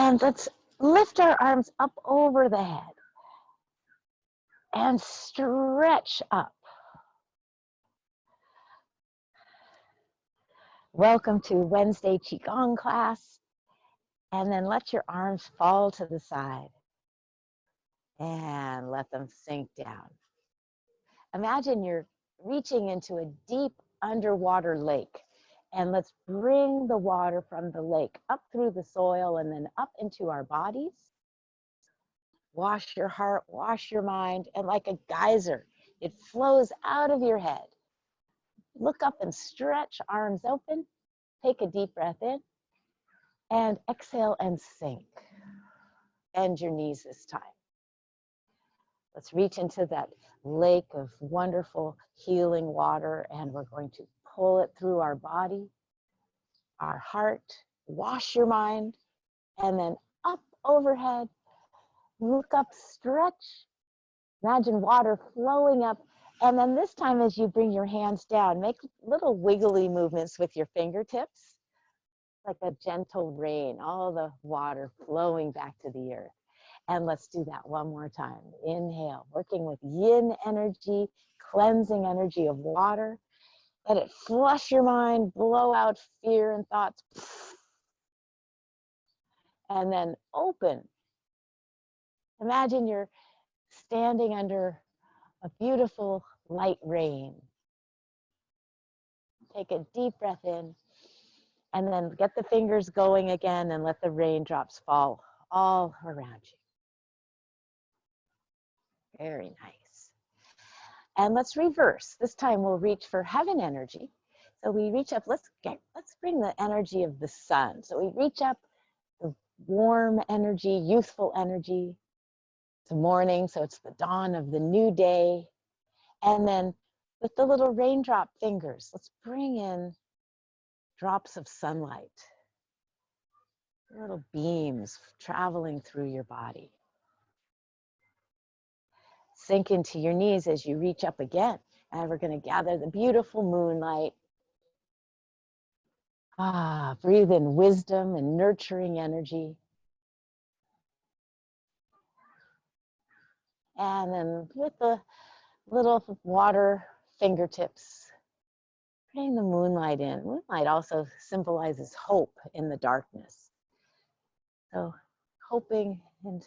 And let's lift our arms up over the head and stretch up. Welcome to Wednesday Qigong class. And then let your arms fall to the side and let them sink down. Imagine you're reaching into a deep underwater lake, and let's bring the water from the lake up through the soil and then up into our bodies. Wash your heart, wash your mind, and like a geyser, it flows out of your head. Look up and stretch, arms open. Take a deep breath in and exhale and sink. Bend your knees this time. Let's reach into that lake of wonderful healing water, and we're going to pull it through our body, our heart, wash your mind, and then up overhead. Look up, stretch. Imagine water flowing up. And then this time as you bring your hands down, make little wiggly movements with your fingertips, like a gentle rain, all the water flowing back to the earth. And let's do that one more time. Inhale, working with yin energy, cleansing energy of water. Let it flush your mind, blow out fear and thoughts. And then open. Imagine you're standing under a beautiful light rain. Take a deep breath in, and then get the fingers going again and let the raindrops fall all around you. Very nice. And let's reverse. This time we'll reach for heaven energy. So we reach up, let's bring the energy of the sun. So we reach up, the warm energy, youthful energy. It's morning, so it's the dawn of the new day. And then with the little raindrop fingers, let's bring in drops of sunlight, little beams traveling through your body. Sink into your knees as you reach up again. And we're going to gather the beautiful moonlight. Breathe in wisdom and nurturing energy. And then with the little water fingertips, bring the moonlight in. Moonlight also symbolizes hope in the darkness. So hoping and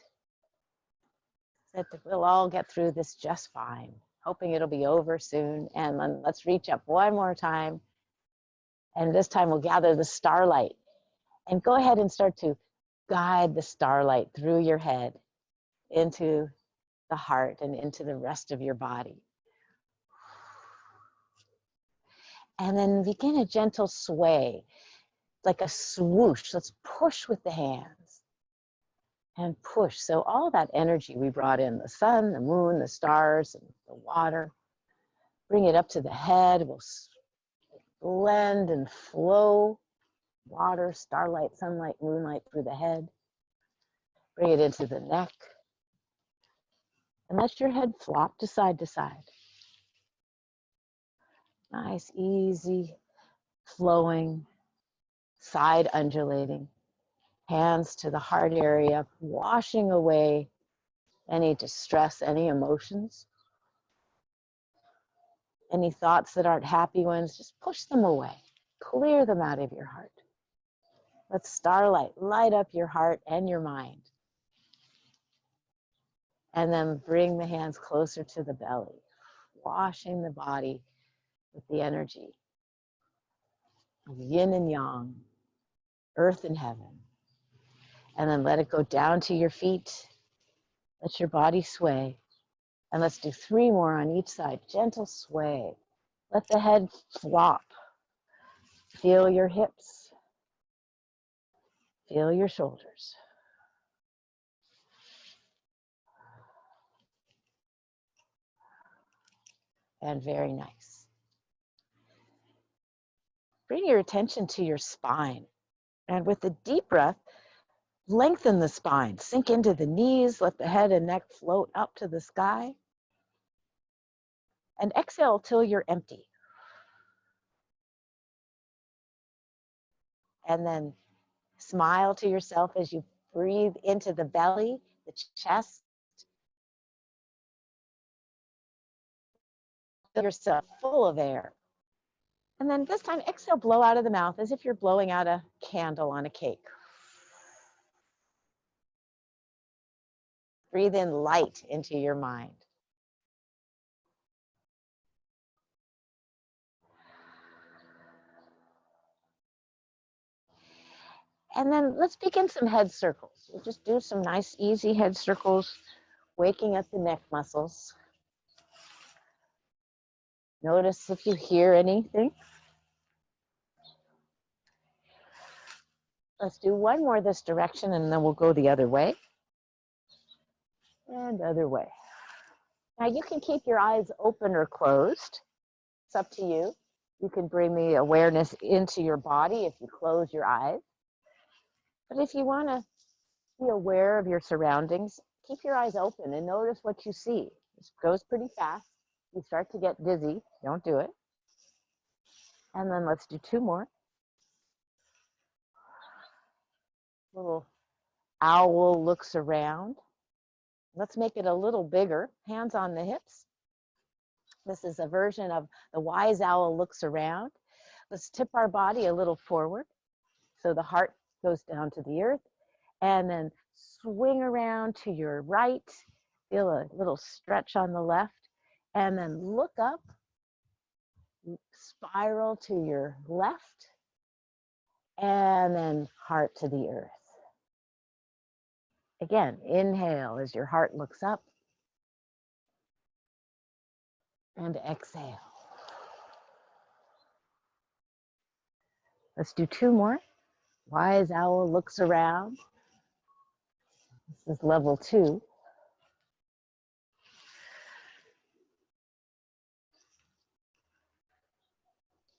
that we'll all get through this just fine. Hoping it'll be over soon. And then let's reach up one more time. And this time we'll gather the starlight. And go ahead and start to guide the starlight through your head into the heart and into the rest of your body. And then begin a gentle sway, like a swoosh. Let's push with the hands and push. So all that energy we brought in, the sun, the moon, the stars, and the water, bring it up to the head. We'll blend and flow water, starlight, sunlight, moonlight through the head. Bring it into the neck. And let your head flop to side to side. Nice, easy, flowing, side undulating. Hands to the heart area, washing away any distress, any emotions. Any thoughts that aren't happy ones, just push them away. Clear them out of your heart. Let starlight light up your heart and your mind. And then bring the hands closer to the belly, washing the body with the energy of yin and yang, earth and heaven. And then let it go down to your feet. Let your body sway. And let's do 3 more on each side. Gentle sway. Let the head flop. Feel your hips. Feel your shoulders. And very nice. Bring your attention to your spine. And with a deep breath, lengthen the spine. Sink into the knees. Let the head and neck float up to the sky. And exhale till you're empty. And then smile to yourself as you Breathe into the belly, the chest. Feel yourself full of air. And then this time, exhale, blow out of the mouth as if you're blowing out a candle on a cake. Breathe in light into your mind. And then let's begin some head circles. We'll just do some nice, easy head circles, waking up the neck muscles. Notice if you hear anything. Let's do one more this direction, and then we'll go the other way. And other way. Now you can keep your eyes open or closed. It's up to you. You can bring the awareness into your body if you close your eyes. But if you want to be aware of your surroundings, keep your eyes open and notice what you see. This goes pretty fast. You start to get dizzy, don't do it. And then let's do two more. Little owl looks around. Let's make it a little bigger. Hands on the hips. This is a version of the wise owl looks around. Let's tip our body a little forward so the heart goes down to the earth. And then swing around to your right. Feel a little stretch on the left. And then look up. Spiral to your left. And then heart to the earth. Again, inhale as your heart looks up. And exhale. Let's do two more. Wise owl looks around. This is level 2.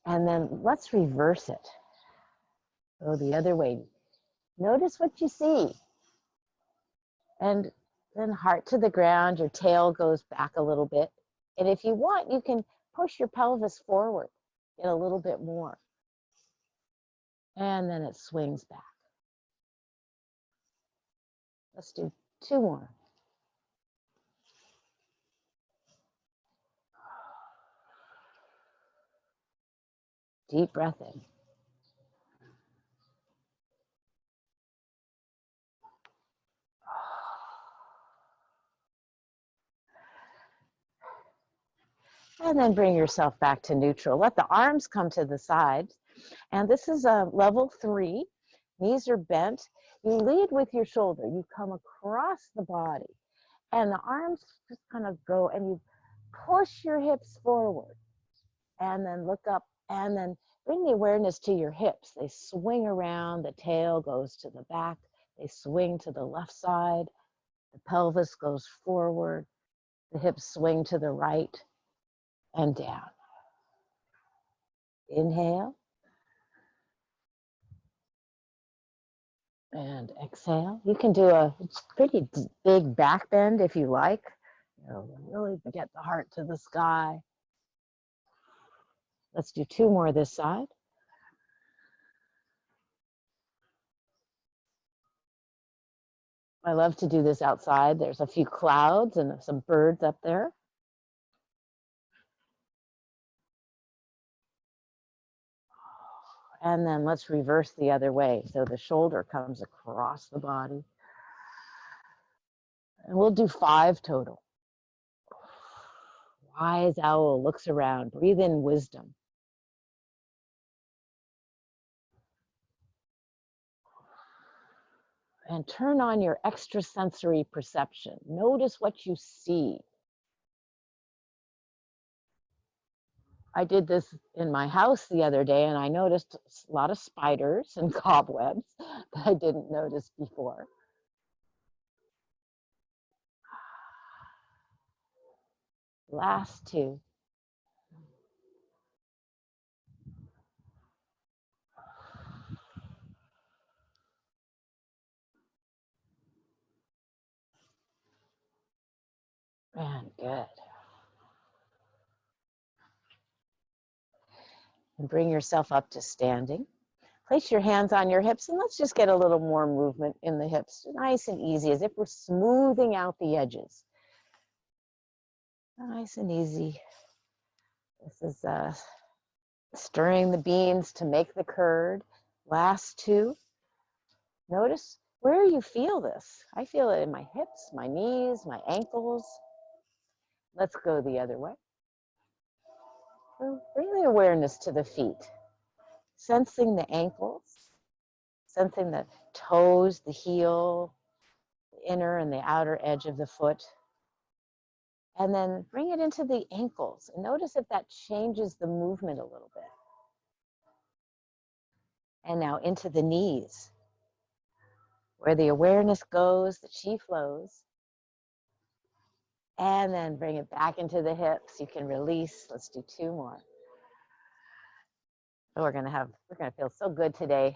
And then let's reverse it. Go the other way. Notice what you see. And then heart to the ground, your tail goes back a little bit. And if you want, you can push your pelvis forward, get a little bit more. And then it swings back. Let's do two more. Deep breath in. And then bring yourself back to neutral. Let the arms come to the sides. And this is a level 3. Knees are bent. You lead with your shoulder. You come across the body. And the arms just kind of go, and you push your hips forward. And then look up, and then bring the awareness to your hips. They swing around. The tail goes to the back. They swing to the left side. The pelvis goes forward. The hips swing to the right and down. Inhale. And exhale. You can do a pretty big back bend if you like. Really get the heart to the sky. Let's do two more this side. I love to do this outside. There's a few clouds and some birds up there. And then let's reverse the other way. So the shoulder comes across the body. And we'll do 5 total. Wise owl looks around. Breathe in wisdom. And turn on your extrasensory perception. Notice what you see. I did this in my house the other day, and I noticed a lot of spiders and cobwebs that I didn't notice before. Last 2. And good. And bring yourself up to standing. Place your hands on your hips and let's just get a little more movement in the hips. Nice and easy, as if we're smoothing out the edges. Nice and easy. This is stirring the beans to make the curd. Last two. Notice where you feel this. I feel it in my hips, my knees, my ankles. Let's go the other way. Bring the awareness to the feet. Sensing the ankles, sensing the toes, the heel, the inner and the outer edge of the foot. And then bring it into the ankles. And notice if that changes the movement a little bit. And now into the knees. Where the awareness goes, the chi flows. And then bring it back into the hips. You can release. Let's do two more. Oh, we're gonna feel so good today.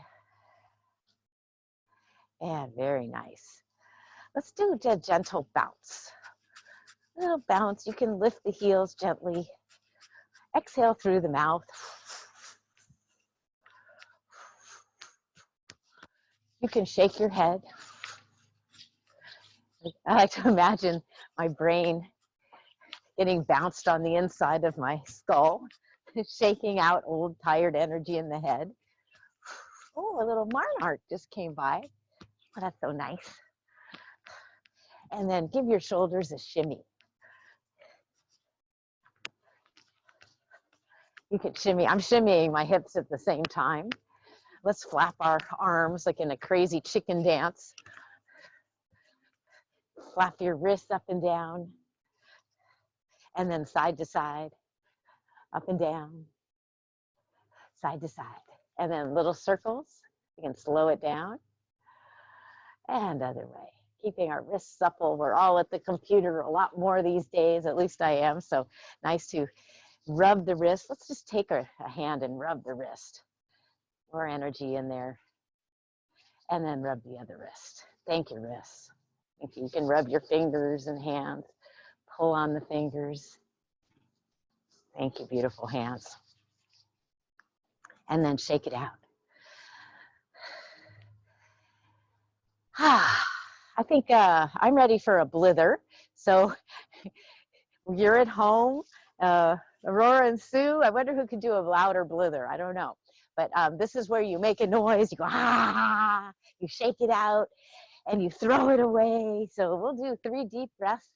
And very nice. Let's do a gentle bounce. A little bounce. You can lift the heels gently. Exhale through the mouth. You can shake your head. I like to imagine my brain getting bounced on the inside of my skull, shaking out old tired energy in the head. Oh, a little monarch just came by. Oh, that's so nice. And then give your shoulders a shimmy. You can shimmy. I'm shimmying my hips at the same time. Let's flap our arms like in a crazy chicken dance. Flap your wrists up and down. And then side to side, up and down, side to side. And then little circles. You can slow it down. And other way. Keeping our wrists supple. We're all at the computer a lot more these days. At least I am. So nice to rub the wrist. Let's just take a hand and rub the wrist. More energy in there. And then rub the other wrist. Thank you, wrists. If you can rub your fingers and hands. Pull on the fingers. Thank you, beautiful hands. And then shake it out. I think I'm ready for a blither. So you're at home. Aurora and Sue, I wonder who could do a louder blither. I don't know. But this is where you make a noise. You go, ah, you shake it out, and you throw it away. So we'll do 3 deep breaths.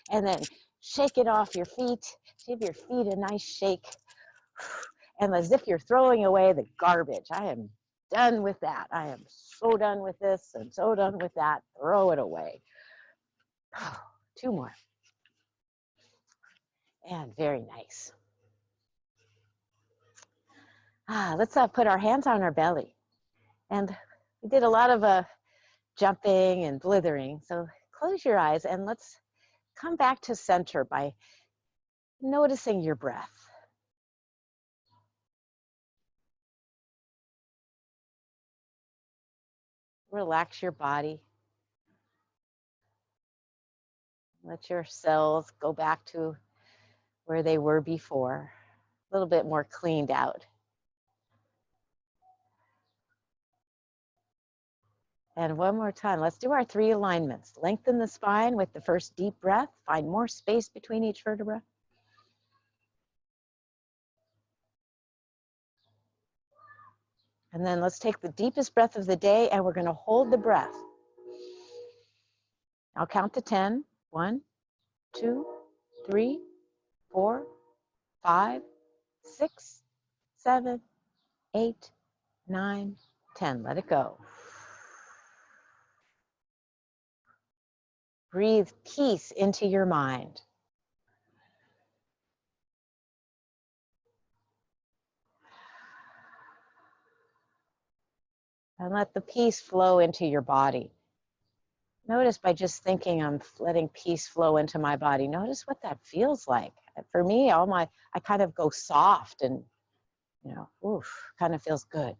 And then shake it off your feet. Give your feet a nice shake. And as if you're throwing away the garbage. I am done with that. I am so done with this and so done with that. Throw it away. 2 more. And very nice. Let's put our hands on our belly. And we did a lot of jumping and blithering. So close your eyes and let's come back to center by noticing your breath. Relax your body. Let your cells go back to where they were before, a little bit more cleaned out. And one more time, let's do our 3 alignments. Lengthen the spine with the first deep breath. Find more space between each vertebra. And then let's take the deepest breath of the day and we're going to hold the breath. I'll count to 10. 1, 2, 3, 4, 5, 6, 7, 8, 9, 10. Let it go. Breathe peace into your mind. And let the peace flow into your body. Notice by just thinking I'm letting peace flow into my body. Notice what that feels like. For me, I kind of go soft and, oof, kind of feels good.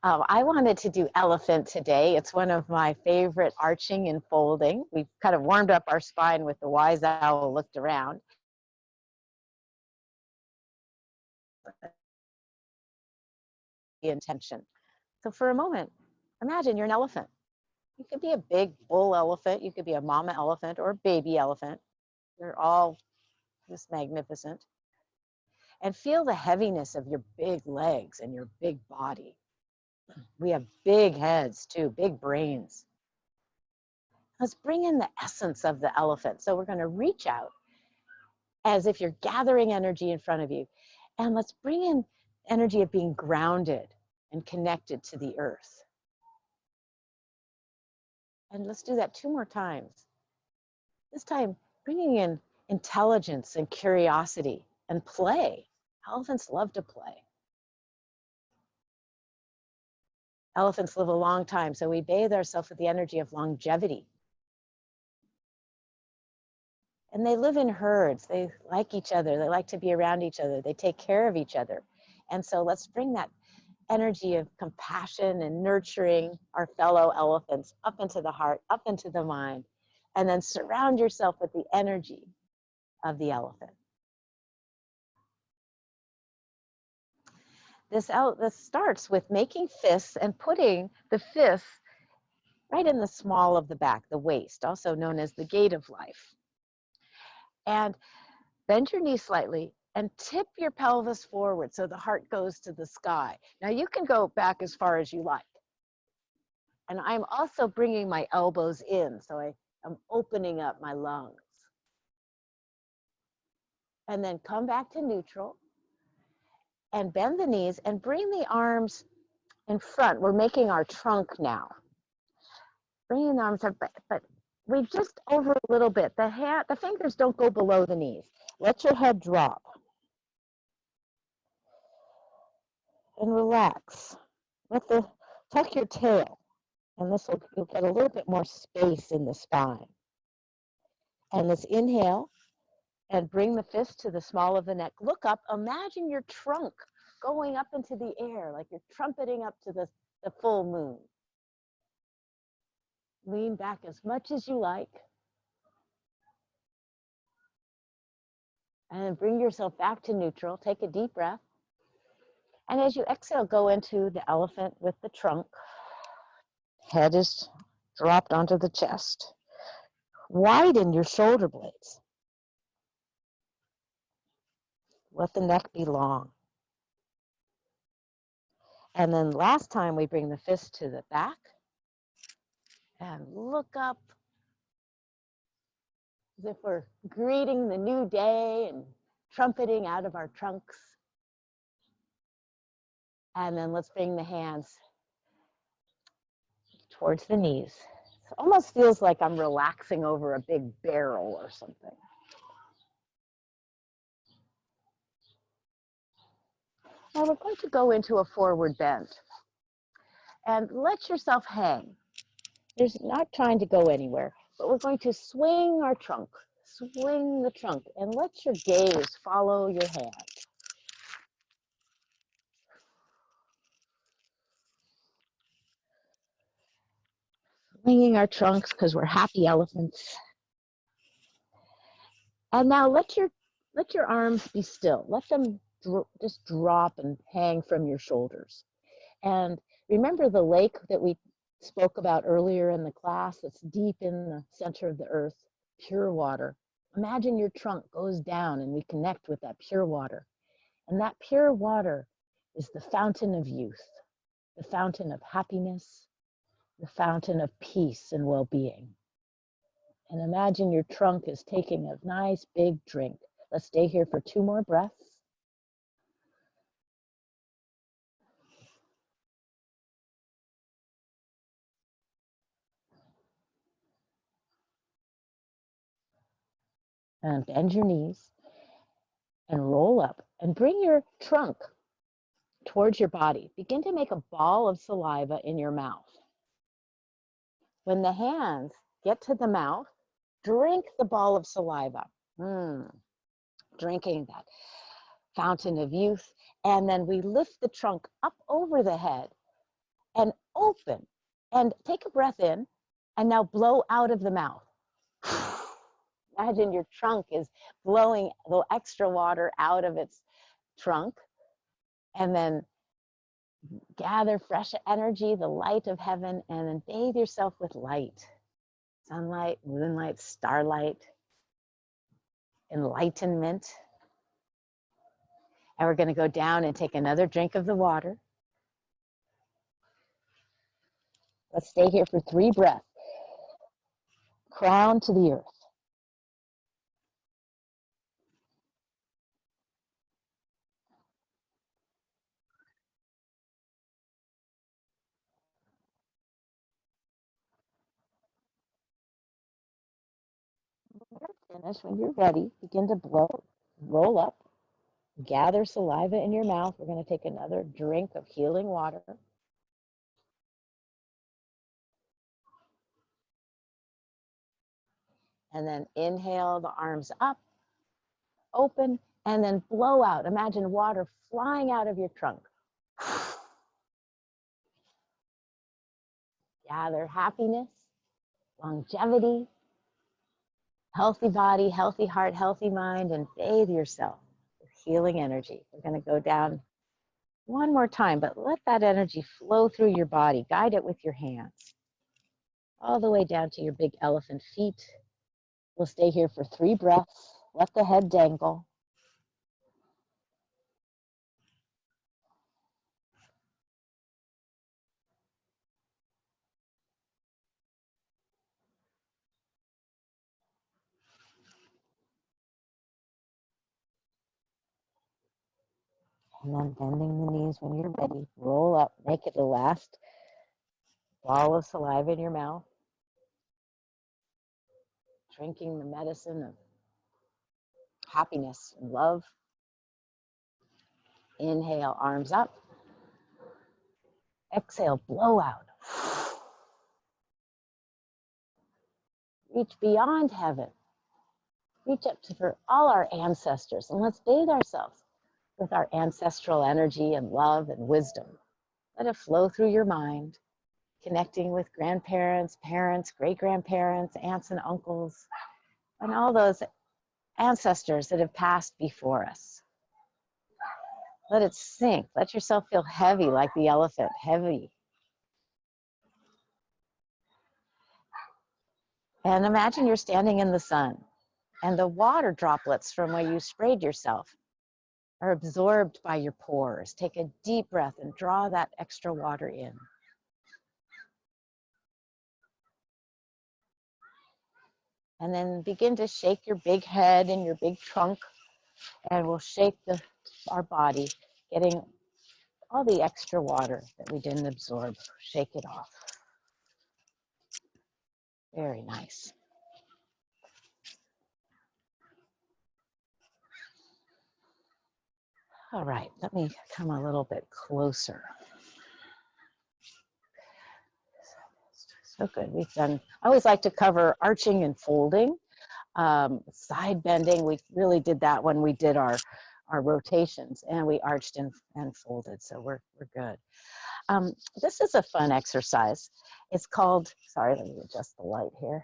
I wanted to do elephant today. It's one of my favorite arching and folding. We've kind of warmed up our spine with the wise owl looked around. The intention. So for a moment, imagine you're an elephant. You could be a big bull elephant. You could be a mama elephant or a baby elephant. They're all just magnificent. And feel the heaviness of your big legs and your big body. We have big heads too, big brains. Let's bring in the essence of the elephant. So we're going to reach out as if you're gathering energy in front of you. And let's bring in energy of being grounded and connected to the earth. And let's do that 2 more times. This time, bringing in intelligence and curiosity and play. Elephants love to play. Elephants live a long time, so we bathe ourselves with the energy of longevity. And they live in herds. They like each other. They like to be around each other. They take care of each other. And so let's bring that energy of compassion and nurturing our fellow elephants up into the heart, up into the mind, and then surround yourself with the energy of the elephant. This starts with making fists and putting the fists right in the small of the back, the waist, also known as the gate of life. And bend your knees slightly and tip your pelvis forward so the heart goes to the sky. Now you can go back as far as you like. And I'm also bringing my elbows in, so I'm opening up my lungs. And then come back to neutral and bend the knees and bring the arms in front. We're making our trunk now. Bringing the arms up, but we just over a little bit. The fingers don't go below the knees. Let your head drop. And relax. Tuck your tail. And you'll get a little bit more space in the spine. And let's inhale and bring the fist to the small of the neck. Look up, imagine your trunk going up into the air, like you're trumpeting up to the full moon. Lean back as much as you like. And then bring yourself back to neutral. Take a deep breath. And as you exhale, go into the elephant with the trunk. Head is dropped onto the chest. Widen your shoulder blades. Let the neck be long. And then last time we bring the fist to the back and look up as if we're greeting the new day and trumpeting out of our trunks. And then let's bring the hands towards the knees. It almost feels like I'm relaxing over a big barrel or something. Now we're going to go into a forward bend. And let yourself hang. There's not trying to go anywhere, but we're going to swing our trunk. Swing the trunk and let your gaze follow your hand. Swinging our trunks because we're happy elephants. And now let your arms be still. Let them just drop and hang from your shoulders. And remember the lake that we spoke about earlier in the class that's deep in the center of the earth, pure water. Imagine your trunk goes down and we connect with that pure water. And that pure water is the fountain of youth, the fountain of happiness, the fountain of peace and well-being. And imagine your trunk is taking a nice big drink. Let's stay here for 2 more breaths. And bend your knees and roll up and bring your trunk towards your body. Begin to make a ball of saliva in your mouth. When the hands get to the mouth, drink the ball of saliva. Drinking that fountain of youth. And then we lift the trunk up over the head and open. And take a breath in, and now blow out of the mouth. Imagine your trunk is blowing the extra water out of its trunk, and then gather fresh energy, the light of heaven, and then bathe yourself with light. Sunlight, moonlight, starlight, enlightenment. And we're going to go down and take another drink of the water. Let's stay here for 3 breaths. Crown to the earth. When you're finished, when you're ready, begin to blow, roll up, gather saliva in your mouth. We're going to take another drink of healing water. And then inhale the arms up, open, and then blow out. Imagine water flying out of your trunk. Gather happiness, longevity, healthy body, healthy heart, healthy mind, and bathe yourself with healing energy. We're going to go down one more time, but let that energy flow through your body. Guide it with your hands, all the way down to your big elephant feet. We'll stay here for 3 breaths. Let the head dangle. And then bending the knees when you're ready. Roll up. Make it the last ball of saliva in your mouth. Drinking the medicine of happiness and love. Inhale, arms up. Exhale, blow out. Reach beyond heaven. Reach up to for all our ancestors, and let's bathe ourselves with our ancestral energy and love and wisdom. Let it flow through your mind, connecting with grandparents, parents, great-grandparents, aunts and uncles, and all those ancestors that have passed before us. Let it sink. Let yourself feel heavy like the elephant, heavy. And imagine you're standing in the sun, and the water droplets from where you sprayed yourself are absorbed by your pores. Take a deep breath and draw that extra water in. And then begin to shake your big head and your big trunk, and we'll shake our body, getting all the extra water that we didn't absorb. Shake it off. Very nice. All right, let me come a little bit closer. So good. We've done, I always like to cover arching and folding, side bending. We really did that when we did our rotations, and we arched and folded, so we're good. This is a fun exercise. It's called, sorry, let me adjust the light here.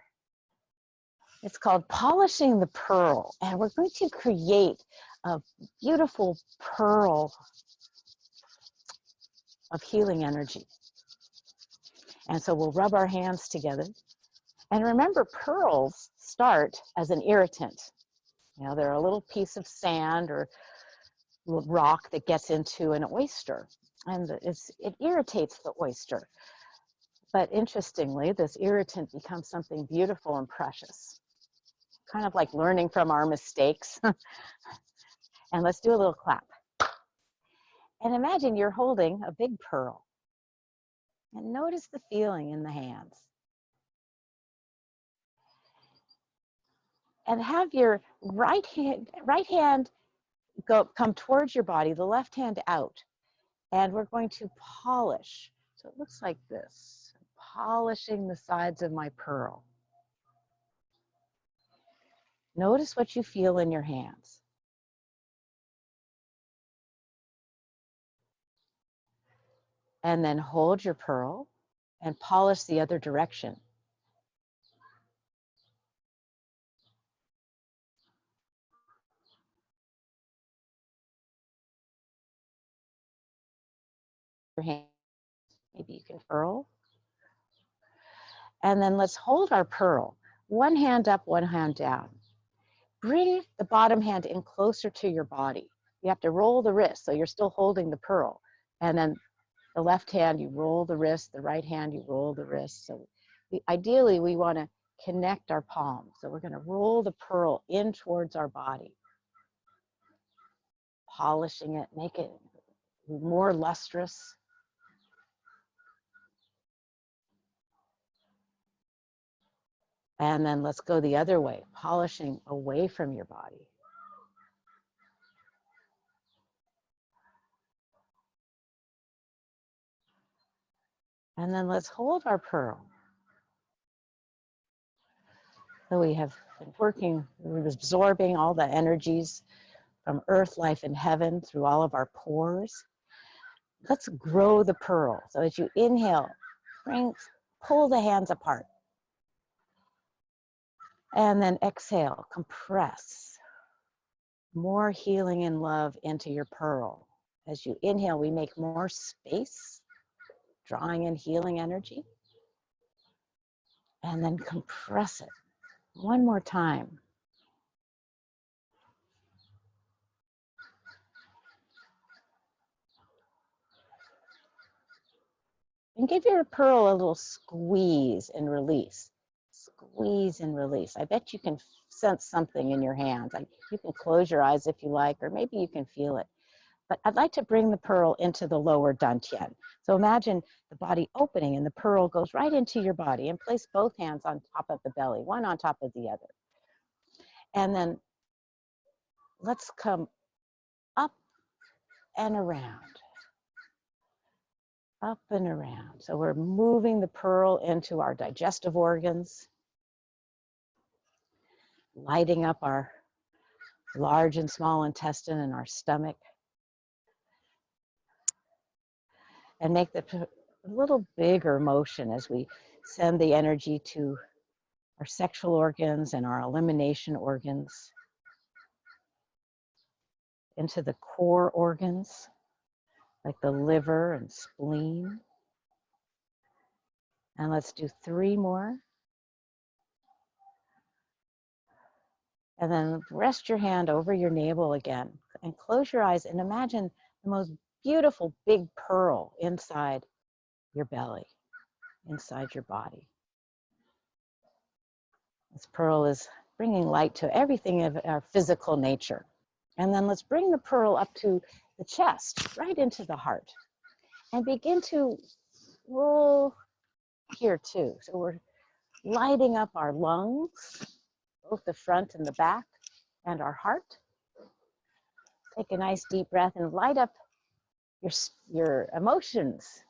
It's called polishing the pearl, and we're going to create a beautiful pearl of healing energy. And so we'll rub our hands together. And remember, pearls start as an irritant. You know, they're a little piece of sand or rock that gets into an oyster, and it irritates the oyster. But interestingly, this irritant becomes something beautiful and precious, kind of like learning from our mistakes. And let's do a little clap. And imagine you're holding a big pearl. And notice the feeling in the hands. And have your right hand come towards your body, the left hand out. And we're going to polish. So it looks like this, polishing the sides of my pearl. Notice what you feel in your hands. And then hold your pearl and polish the other direction. Your hand, maybe you can furl. And then let's hold our pearl. One hand up, one hand down. Bring the bottom hand in closer to your body. You have to roll the wrist, so you're still holding the pearl. And then the left hand, you roll the wrist. The right hand, you roll the wrist. So ideally, we want to connect our palms. So we're going to roll the pearl in towards our body. Polishing it, make it more lustrous. And then let's go the other way, polishing away from your body. And then let's hold our pearl. So we have been working, we're absorbing all the energies from earth, life, and heaven through all of our pores. Let's grow the pearl. So as you inhale, pull the hands apart. And then exhale, compress. More healing and love into your pearl. As you inhale, we make more space, drawing in healing energy. And then compress it. One more time. And give your pearl a little squeeze and release. Squeeze and release. I bet you can sense something in your hands. You can close your eyes if you like, or maybe you can feel it. But I'd like to bring the pearl into the lower dantian. So imagine the body opening and the pearl goes right into your body, and place both hands on top of the belly, one on top of the other. And then let's come up and around. Up and around. So we're moving the pearl into our digestive organs, lighting up our large and small intestine and our stomach. And make the a little bigger motion as we send the energy to our sexual organs and our elimination organs, into the core organs, like the liver and spleen. And let's do 3 more. And then rest your hand over your navel again and close your eyes and imagine the most beautiful big pearl inside your belly, inside your body. This pearl is bringing light to everything of our physical nature. And then let's bring the pearl up to the chest, right into the heart, and begin to roll here too. So we're lighting up our lungs, both the front and the back, and our heart. Take a nice deep breath and light up your emotions.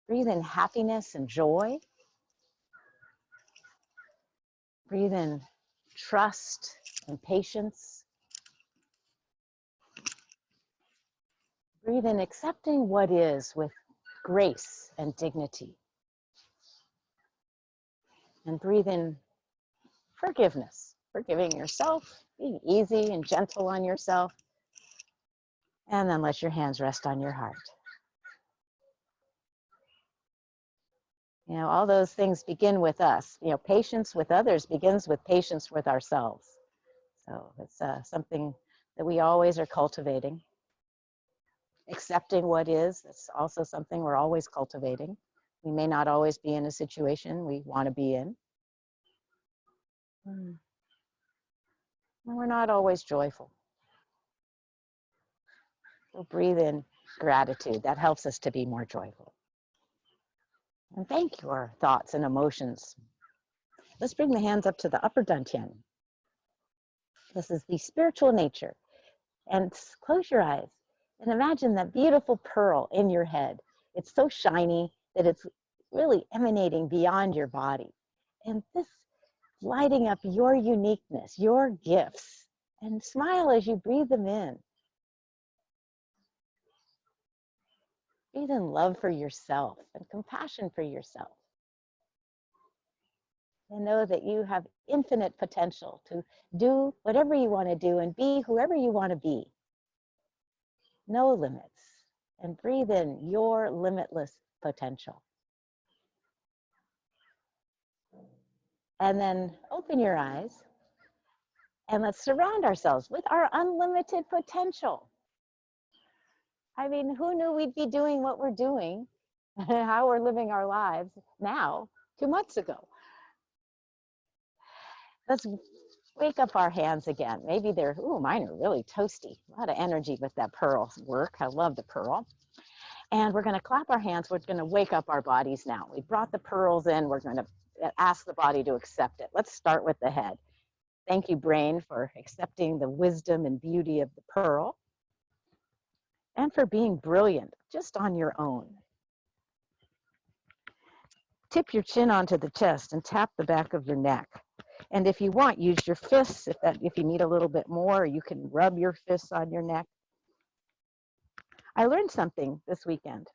Breathe in happiness and joy. Breathe in trust and patience. Breathe in accepting what is with grace and dignity. And breathe in forgiveness, forgiving yourself, being easy and gentle on yourself. And then let your hands rest on your heart. You know, all those things begin with us. You know, patience with others begins with patience with ourselves. So it's something that we always are cultivating. Accepting what is, that's also something we're always cultivating. We may not always be in a situation we want to be in. And we're not always joyful. So breathe in gratitude. That helps us to be more joyful. And thank your thoughts and emotions. Let's bring the hands up to the upper dantian. This is the spiritual nature. And close your eyes and imagine that beautiful pearl in your head. It's so shiny that it's really emanating beyond your body. And this lighting up your uniqueness, your gifts, and smile as you breathe them in. Breathe in love for yourself and compassion for yourself. And know that you have infinite potential to do whatever you want to do and be whoever you want to be. No limits. And breathe in your limitless potential. And then open your eyes and let's surround ourselves with our unlimited potential. I mean, who knew we'd be doing what we're doing, how we're living our lives now, 2 months ago? Let's wake up our hands again. Maybe they're, ooh, mine are really toasty. A lot of energy with that pearl work. I love the pearl. And we're going to clap our hands. We're going to wake up our bodies now. We brought the pearls in. We're going to ask the body to accept it. Let's start with the head. Thank you, brain, for accepting the wisdom and beauty of the pearl and for being brilliant just on your own. Tip your chin onto the chest and tap the back of your neck. And if you want, use your fists. If you need a little bit more, you can rub your fists on your neck. I learned something this weekend.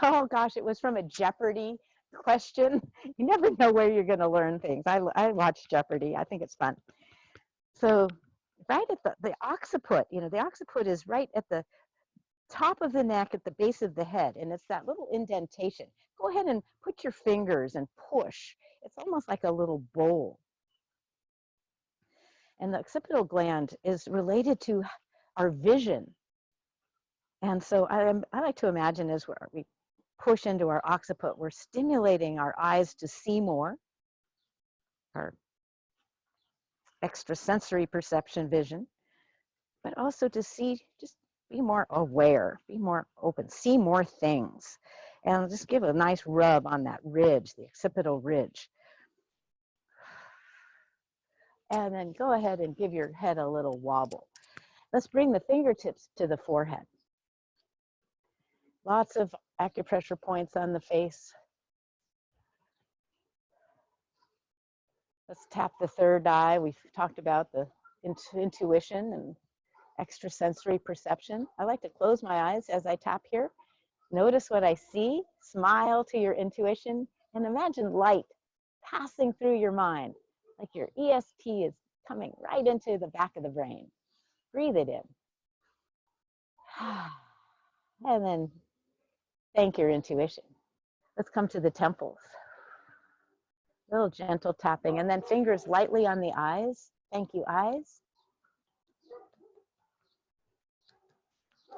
Oh gosh, it was from a Jeopardy question. You never know where you're going to learn things. I watch Jeopardy. I think it's fun. So right at the occiput, you know, the occiput is right at the top of the neck at the base of the head, and it's that little indentation. Go ahead and put your fingers and push. It's almost like a little bowl. And the occipital gland is related to our vision. And so I like to imagine as we push into our occiput, we're stimulating our eyes to see more, our extrasensory perception vision, but also to see, just be more aware, be more open, see more things. And just give a nice rub on that ridge, the occipital ridge. And then go ahead and give your head a little wobble. Let's bring the fingertips to the forehead. Lots of acupressure points on the face. Let's tap the third eye. We've talked about the intuition and extrasensory perception. I like to close my eyes as I tap here. Notice what I see, smile to your intuition, and imagine light passing through your mind, like your ESP is coming right into the back of the brain. Breathe it in. And then thank your intuition. Let's come to the temples. Little gentle tapping, and then fingers lightly on the eyes. Thank you, eyes.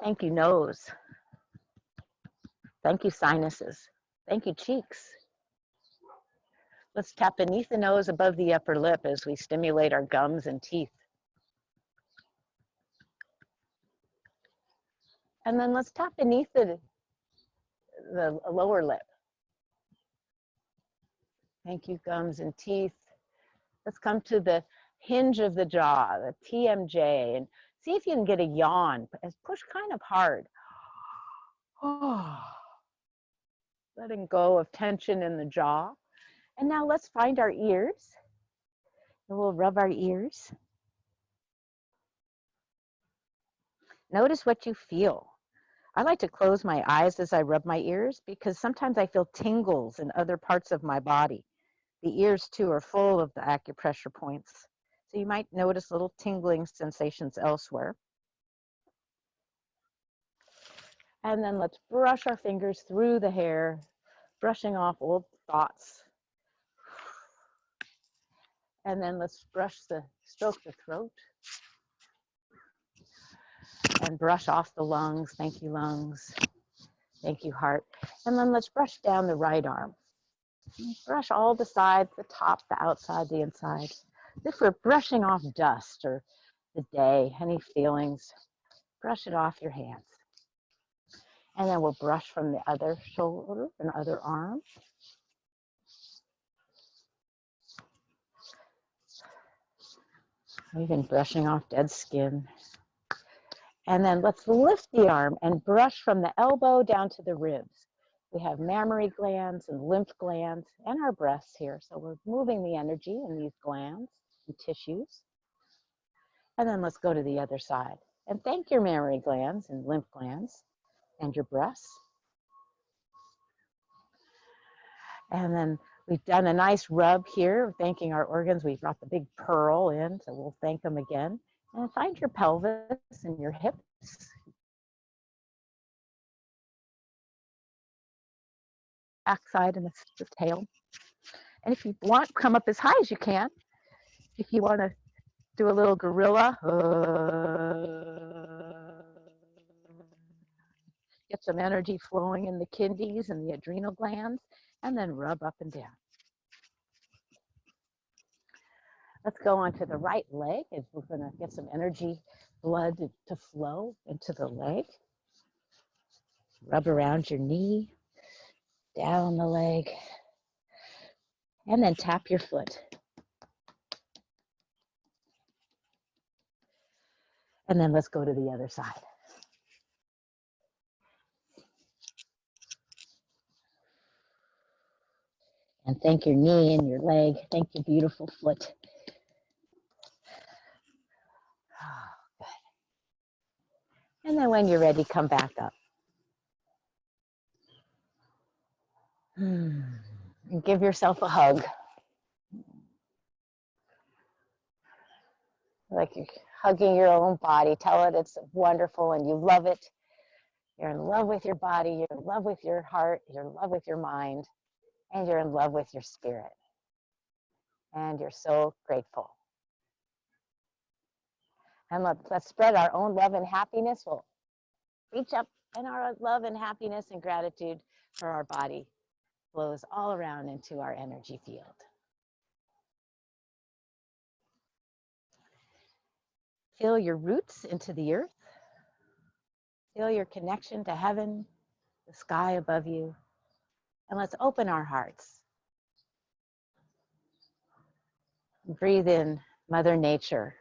Thank you, nose. Thank you, sinuses. Thank you, cheeks. Let's tap beneath the nose above the upper lip as we stimulate our gums and teeth. And then let's tap beneath the lower lip. Thank you, gums and teeth. Let's come to the hinge of the jaw, the TMJ, and see if you can get a yawn. Push kind of hard. Letting go of tension in the jaw. And now let's find our ears. And we'll rub our ears. Notice what you feel. I like to close my eyes as I rub my ears because sometimes I feel tingles in other parts of my body. The ears too are full of the acupressure points. So you might notice little tingling sensations elsewhere. And then let's brush our fingers through the hair, brushing off old thoughts. And then let's stroke the throat. And brush off the lungs. Thank you, lungs. Thank you, heart. And then let's brush down the right arm. Brush all the sides, the top, the outside, the inside. If we're brushing off dust or the day, any feelings, brush it off your hands. And then we'll brush from the other shoulder and other arm. Even brushing off dead skin. And then let's lift the arm and brush from the elbow down to the ribs. We have mammary glands and lymph glands and our breasts here. So we're moving the energy in these glands and tissues. And then let's go to the other side. And thank your mammary glands and lymph glands and your breasts. And then we've done a nice rub here, thanking our organs. We've brought the big pearl in, so we'll thank them again. And find your pelvis and your hips. Backside and the tail. And if you want, come up as high as you can. If you want to do a little gorilla, get some energy flowing in the kidneys and the adrenal glands, and then rub up and down. Let's go on to the right leg, as we're going to get some energy, blood to flow into the leg. Rub around your knee, down the leg, and then tap your foot. And then let's go to the other side. And thank your knee and your leg. Thank your beautiful foot. Oh, good. And then when you're ready, come back up. And give yourself a hug. Like you're hugging your own body. Tell it it's wonderful and you love it. You're in love with your body. You're in love with your heart. You're in love with your mind. And you're in love with your spirit. And you're so grateful. And let's spread our own love and happiness. We'll reach up, and our love and happiness and gratitude for our body flows all around into our energy field. Feel your roots into the earth. Feel your connection to heaven, the sky above you. And let's open our hearts. Breathe in Mother Nature.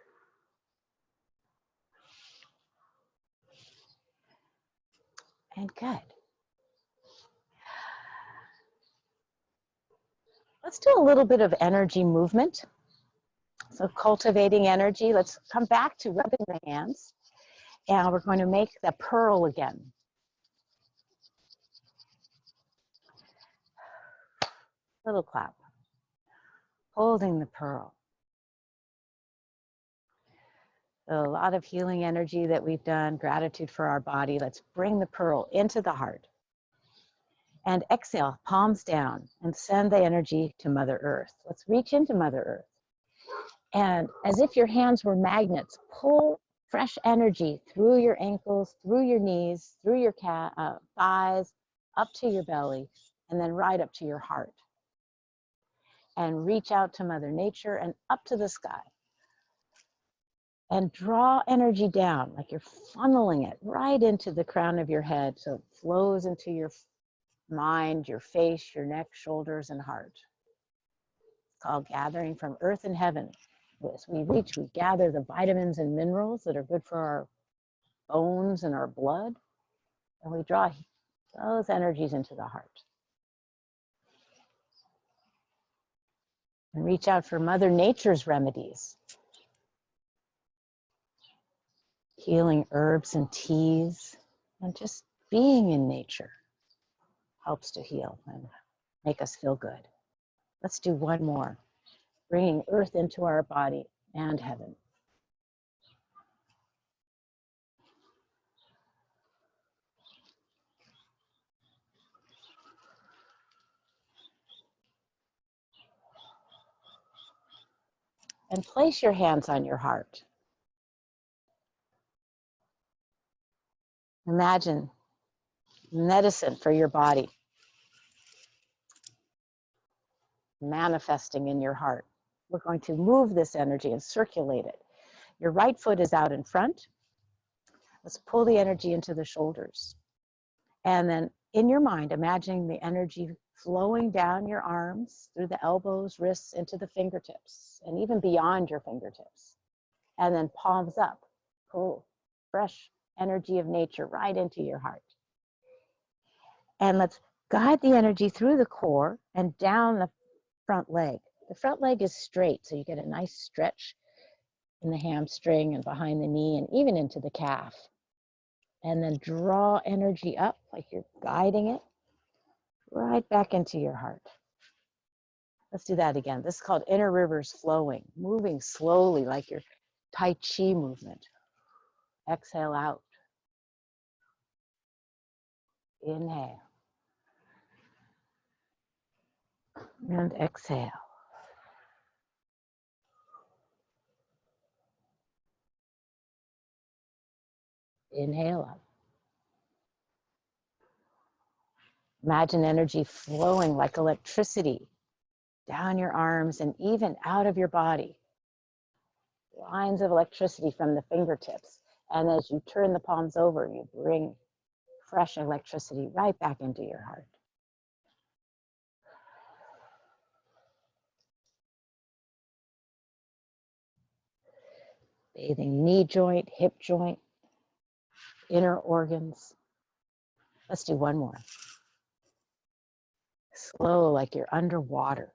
And good. Let's do a little bit of energy movement. So cultivating energy. Let's come back to rubbing the hands. And we're going to make the pearl again. Little clap. Holding the pearl. So a lot of healing energy that we've done, gratitude for our body. Let's bring the pearl into the heart. And exhale, palms down, and send the energy to Mother Earth. Let's reach into Mother Earth. And as if your hands were magnets, pull fresh energy through your ankles, through your knees, through your thighs, up to your belly, and then right up to your heart. And reach out to Mother Nature and up to the sky. And draw energy down, like you're funneling it right into the crown of your head, so it flows into your mind, your face, your neck, shoulders, and heart. It's called gathering from earth and heaven. As we reach, we gather the vitamins and minerals that are good for our bones and our blood, and we draw those energies into the heart. And reach out for Mother Nature's remedies. Healing herbs and teas, and just being in nature helps to heal and make us feel good. Let's do one more, bringing earth into our body and heaven. And place your hands on your heart. Imagine medicine for your body manifesting in your heart. We're going to move this energy and circulate it. Your right foot is out in front. Let's pull the energy into the shoulders. And then in your mind, imagining the energy flowing down your arms, through the elbows, wrists, into the fingertips, and even beyond your fingertips. And then palms up. Pull fresh energy of nature right into your heart. And let's guide the energy through the core and down the front leg. The front leg is straight, so you get a nice stretch in the hamstring and behind the knee and even into the calf. And then draw energy up like you're guiding it right back into your heart. Let's do that again. This is called inner rivers flowing, moving slowly like your Tai Chi movement. Exhale out. Inhale. And exhale. Inhale up. Imagine energy flowing like electricity down your arms and even out of your body. Lines of electricity from the fingertips. And as you turn the palms over, you bring fresh electricity right back into your heart. Bathing knee joint, hip joint, inner organs. Let's do one more. Slow, like you're underwater,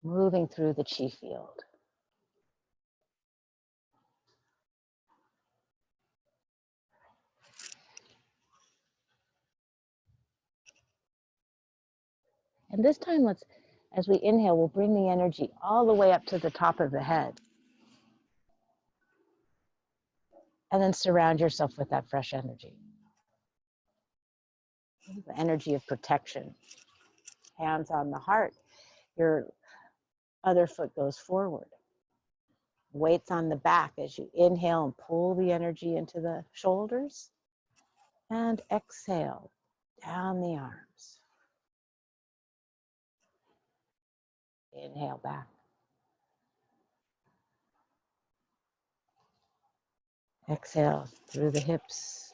moving through the chi field. And this time, as we inhale, we'll bring the energy all the way up to the top of the head. And then surround yourself with that fresh energy. The energy of protection. Hands on the heart. Your other foot goes forward. Weights on the back as you inhale and pull the energy into the shoulders. And exhale down the arms. Inhale back. Exhale through the hips,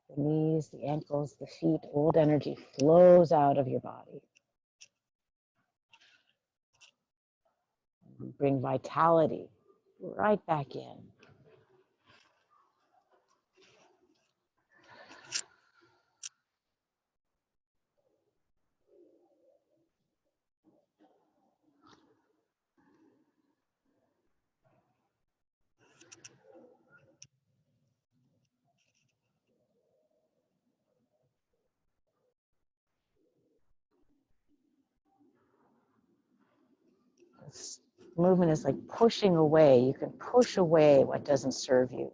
the knees, the ankles, the feet. Old energy flows out of your body. Bring vitality right back in. This movement is like pushing away. You can push away what doesn't serve you.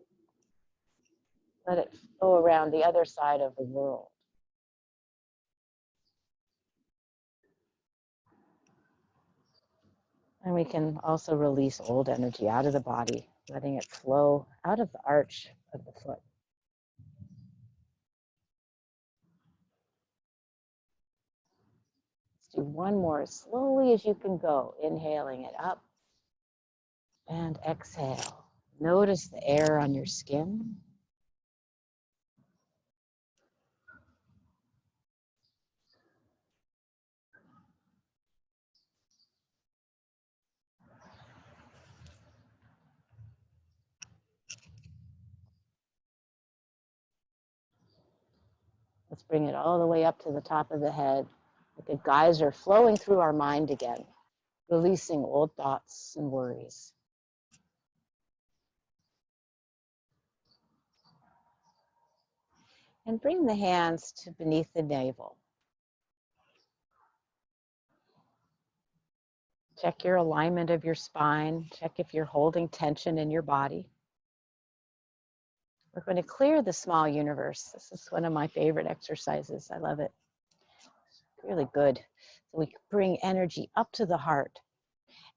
Let it flow around the other side of the world. And we can also release old energy out of the body, letting it flow out of the arch of the foot. Let's do one more as slowly as you can go, inhaling it up and exhale. Notice the air on your skin. Let's bring it all the way up to the top of the head, like a geyser flowing through our mind again, releasing old thoughts and worries. And bring the hands to beneath the navel. Check your alignment of your spine. Check if you're holding tension in your body. We're going to clear the small universe. This is one of my favorite exercises. I love it. Really good. So we bring energy up to the heart.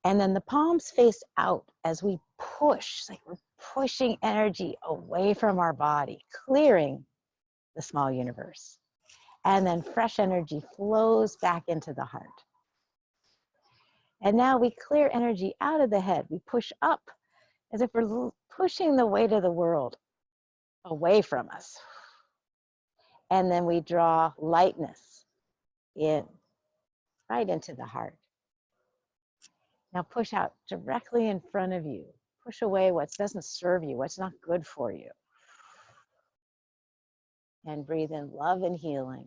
And then the palms face out as we push, like we're pushing energy away from our body, clearing the small universe. And then fresh energy flows back into the heart. And now we clear energy out of the head. We push up as if we're pushing the weight of the world away from us. And then we draw lightness in, right into the heart. Now push out directly in front of you. Push away what doesn't serve you, what's not good for you. And breathe in love and healing.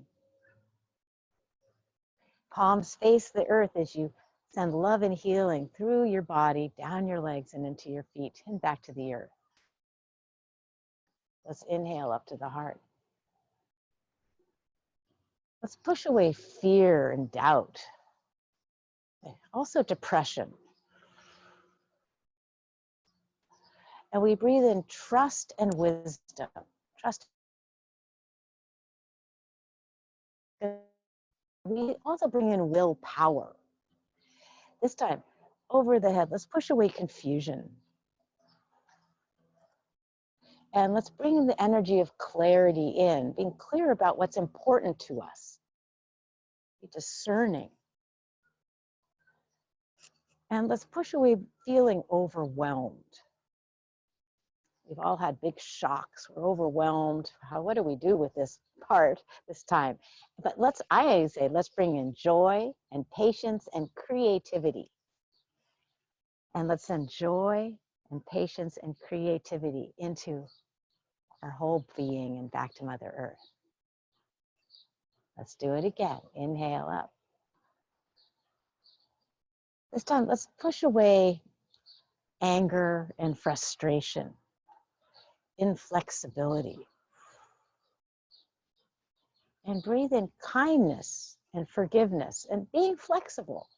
Palms face the earth as you send love and healing through your body, down your legs and into your feet and back to the earth. Let's inhale up to the heart. Let's push away fear and doubt. Also depression. And we breathe in trust and wisdom. Trust. We also bring in willpower. This time, over the head, let's push away confusion. And let's bring the energy of clarity in, being clear about what's important to us. Be discerning. And let's push away feeling overwhelmed. We've all had big shocks. We're overwhelmed. What do we do with this part this time? But I say, let's bring in joy and patience and creativity. And let's send joy and patience and creativity into our whole being and back to Mother Earth. Let's do it again. Inhale up. This time, let's push away anger and frustration, inflexibility. And breathe in kindness and forgiveness and being flexible.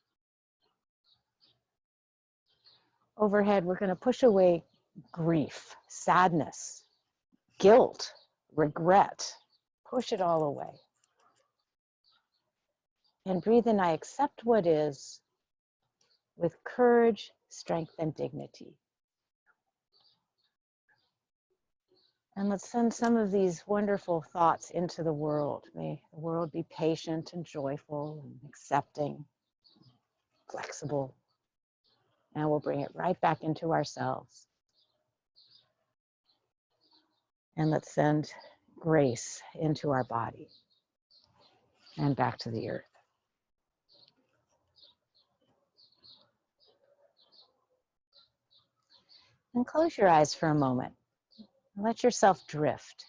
Overhead, we're going to push away grief, sadness, guilt, regret. Push it all away. And breathe in, I accept what is, with courage, strength, and dignity. And let's send some of these wonderful thoughts into the world. May the world be patient and joyful and accepting, flexible. And we'll bring it right back into ourselves. And let's send grace into our body and back to the earth. And close your eyes for a moment. Let yourself drift.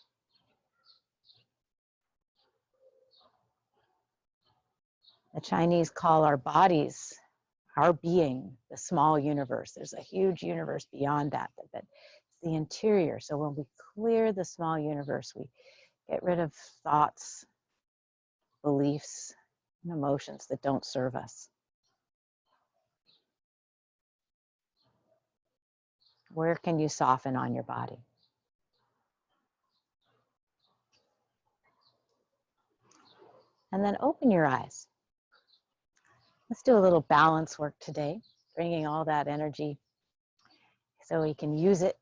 The Chinese call our bodies, our being, the small universe. There's a huge universe beyond that, but it's the interior. So when we clear the small universe, we get rid of thoughts, beliefs, and emotions that don't serve us. Where can you soften on your body? And then open your eyes. Let's do a little balance work today, bringing all that energy so we can use it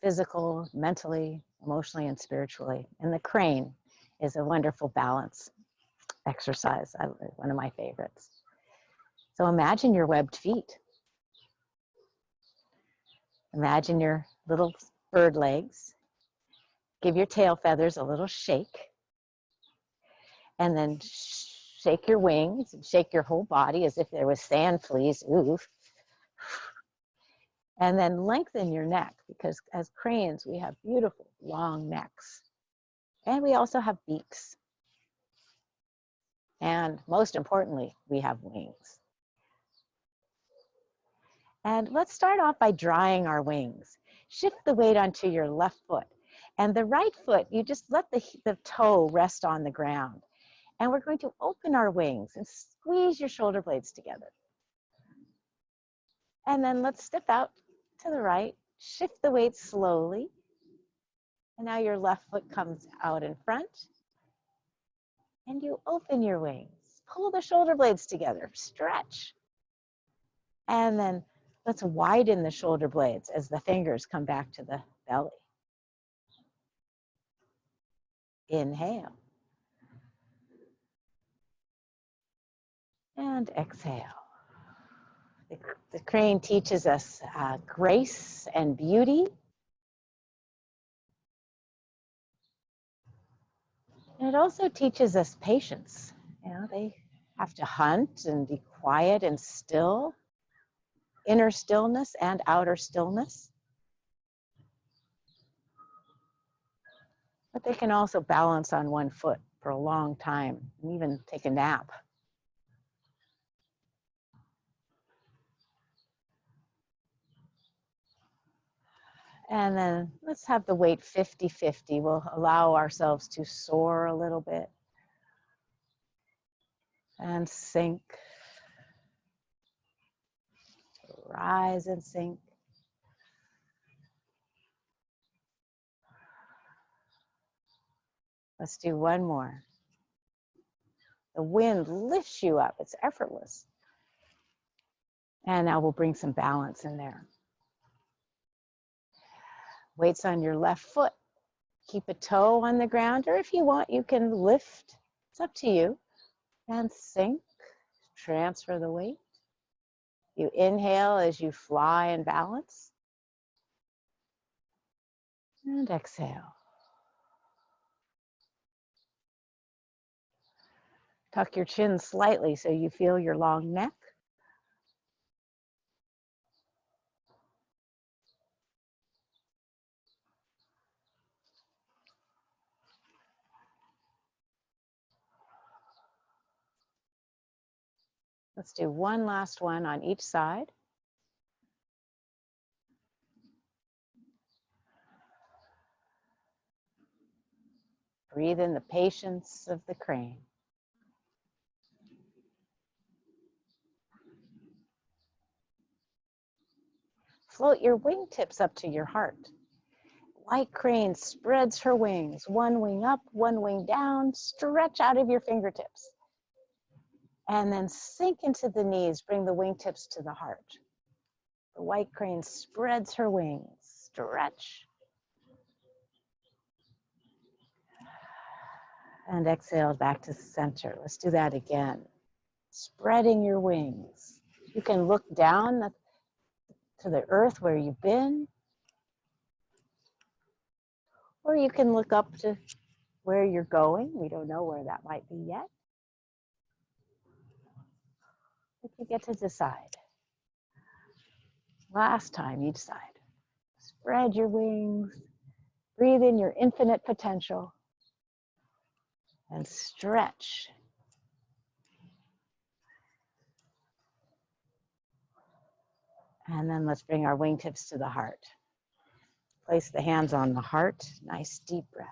physical, mentally, emotionally, and spiritually. And the crane is a wonderful balance exercise, one of my favorites. So imagine your webbed feet. Imagine your little bird legs. Give your tail feathers a little shake. And then shake your wings and shake your whole body as if there was sand fleas. Ooh. And then lengthen your neck, because as cranes, we have beautiful long necks. And we also have beaks. And most importantly, we have wings. And let's start off by drying our wings. Shift the weight onto your left foot. And the right foot, you just let the toe rest on the ground. And we're going to open our wings and squeeze your shoulder blades together. And then let's step out to the right, shift the weight slowly. And now your left foot comes out in front. And you open your wings. Pull the shoulder blades together, stretch. And then let's widen the shoulder blades as the fingers come back to the belly. Inhale. And exhale. The crane teaches us grace and beauty. And it also teaches us patience. You know, they have to hunt and be quiet and still, inner stillness and outer stillness. But they can also balance on one foot for a long time and even take a nap. And then let's have the weight 50-50. We'll allow ourselves to soar a little bit and sink rise and sink. Let's do one more. The wind lifts you up. It's effortless. And now we'll bring some balance in there. Weights on your left foot. Keep a toe on the ground, or if you want, you can lift. It's up to you. And sink. Transfer the weight. You inhale as you fly and balance. And exhale. Tuck your chin slightly so you feel your long neck. Let's do one last one on each side. Breathe in the patience of the crane. Float your wingtips up to your heart. White crane spreads her wings, one wing up, one wing down, stretch out of your fingertips. And then sink into the knees, bring the wingtips to the heart. The white crane spreads her wings, stretch. And exhale back to center. Let's do that again. Spreading your wings. You can look down to the earth where you've been, or you can look up to where you're going. We don't know where that might be yet. But you get to decide. Last time, each side. Spread your wings. Breathe in your infinite potential. And stretch. And then let's bring our wingtips to the heart. Place the hands on the heart. Nice deep breath.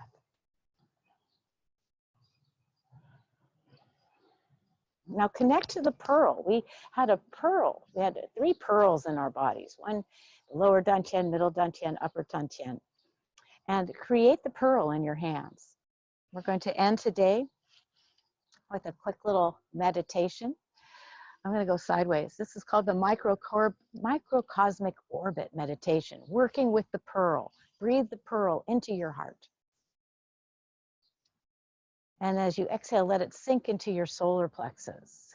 Now connect to the pearl. We had a pearl. We had 3 pearls in our bodies. One, lower dantian, middle dantian, upper dantian. And create the pearl in your hands. We're going to end today with a quick little meditation. I'm going to go sideways. This is called the Microcosmic Orbit Meditation, working with the pearl. Breathe the pearl into your heart. And as you exhale, let it sink into your solar plexus.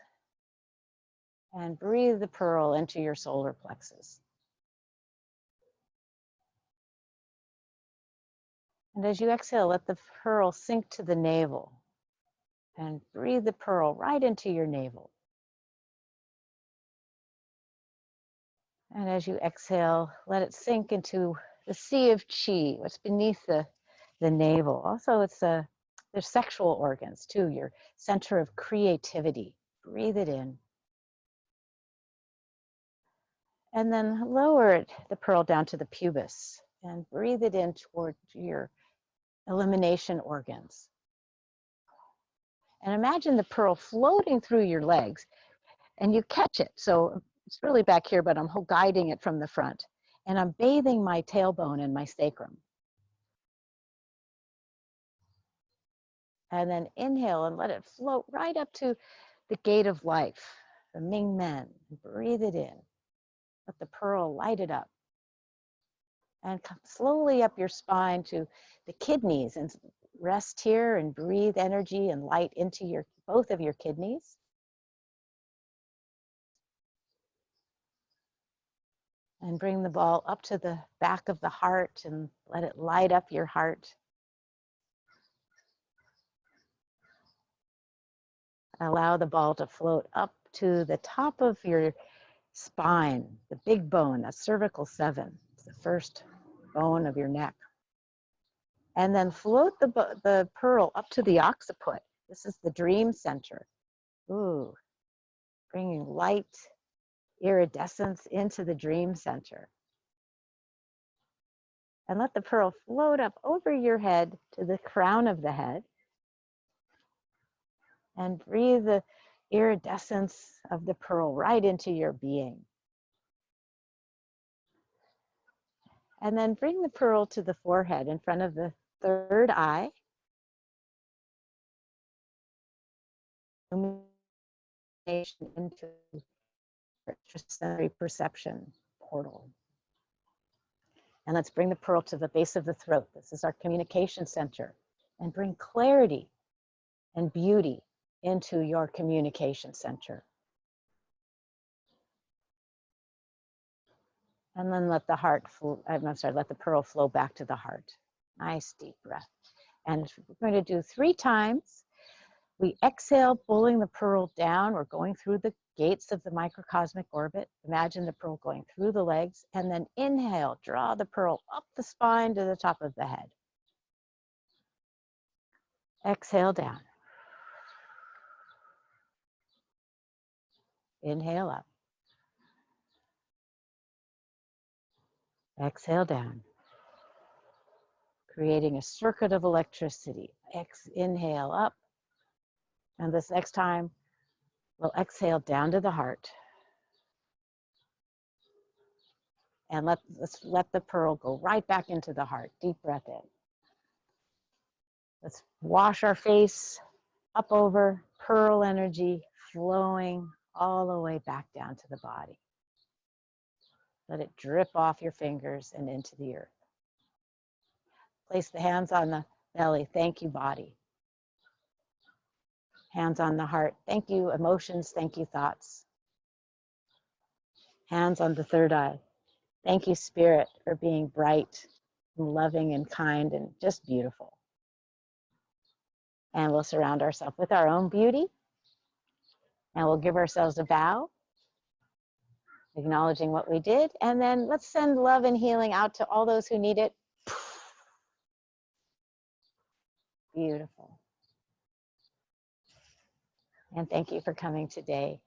And breathe the pearl into your solar plexus. And as you exhale, let the pearl sink to the navel. And breathe the pearl right into your navel. And as you exhale, let it sink into the sea of chi, what's beneath the navel. Also, there's sexual organs too, your center of creativity. Breathe it in. And then lower the pearl down to the pubis and breathe it in toward your elimination organs. And imagine the pearl floating through your legs and you catch it. So it's really back here, but I'm guiding it from the front. And I'm bathing my tailbone and my sacrum. And then inhale and let it float right up to the gate of life, the Ming Men. Breathe it in. Let the pearl light it up. And come slowly up your spine to the kidneys and rest here and breathe energy and light into both of your kidneys. And bring the ball up to the back of the heart and let it light up your heart. Allow the ball to float up to the top of your spine, the big bone, that's cervical 7. It's the first bone of your neck. And then float the pearl up to the occiput. This is the dream center. Ooh, bringing light iridescence into the dream center. And let the pearl float up over your head to the crown of the head. And breathe the iridescence of the pearl right into your being. And then bring the pearl to the forehead in front of the third eye. Into extrasensory perception portal. And let's bring the pearl to the base of the throat. This is our communication center. And bring clarity and beauty into your communication center. And then let the let the pearl flow back to the heart. Nice deep breath. And we're going to do 3 times. We exhale, pulling the pearl down. We're going through the gates of the microcosmic orbit. Imagine the pearl going through the legs. And then inhale, draw the pearl up the spine to the top of the head. Exhale down. Inhale up. Exhale down. Creating a circuit of electricity. Inhale up. And this next time, we'll exhale down to the heart. And let's let the pearl go right back into the heart. Deep breath in. Let's wash our face up over, pearl energy flowing all the way back down to the body. Let it drip off your fingers and into the earth. Place the hands on the belly. Thank you, body. Hands on the heart. Thank you, emotions. Thank you, thoughts. Hands on the third eye. Thank you, spirit, for being bright and loving and kind and just beautiful. And we'll surround ourselves with our own beauty. And we'll give ourselves a vow, acknowledging what we did. And then let's send love and healing out to all those who need it. Beautiful. And thank you for coming today.